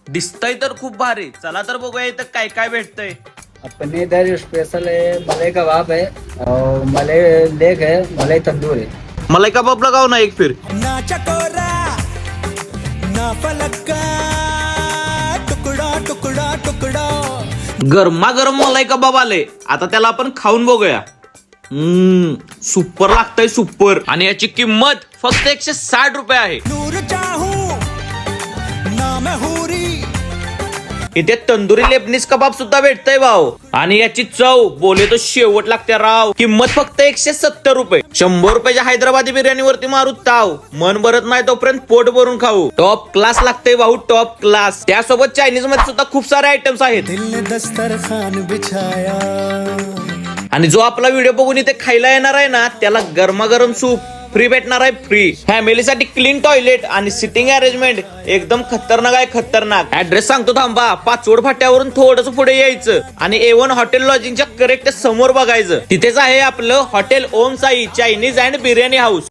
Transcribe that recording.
दिसतंय तर खूप भारी. चला तर बघूया इथं काय काय भेटतंय. अपने इधर स्पेशल है मलाई कबाब है और मलाई लेग है, मलाई तंदूर है। मलाई कबाब लगाओ ना एक फिर. ना चकोरा ना फलक्का टुकड़ा टुकड़ा टुकड़ा गरमागरम मलाई कबाब आले. आता त्याला आपण खाऊन बघूया. सुपर लागतंय सुपर. आणि याची किंमत फक्त 160 रुपये आहे. नूर चाहूं ना मैं हुरी इथे तंदुरी लेबनीज कबाब सुद्धा भेटतंय भाऊ. आणि याची चव बोले तो शेवट लागते राव. किंमत फक्त 170 रुपये. 100 रुपयाच्या हैदराबादी बिर्याणीवरती मारू ताव. मन भरत नाही तोपर्यंत पोट भरून खाऊ. टॉप क्लास लागतंय भाऊ, टॉप क्लास. त्यासोबत चायनीज मध्ये सुद्धा खूप सारे आयटम्स आहेत. दिल ने दस्तरखान बिछाया आणि जो आपला व्हिडिओ बघून इथे खायला येणार आहे ना, त्याला गरमागरम सूप फ्री भेटणार आहे. फ्री. फॅमिलीसाठी क्लीन टॉयलेट आणि सिटिंग अरेंजमेंट एकदम खतरनाक आहे, खतरनाक. ऍड्रेस सांगतो थांबा. पाचवड फाट्यावरून थोडंसं पुढे यायचं आणि A1 हॉटेल लॉजिंगच्या करेक्ट समोर बघायचं. तिथेच आहे आपलं hotel Om Sai Chinese and biryani house.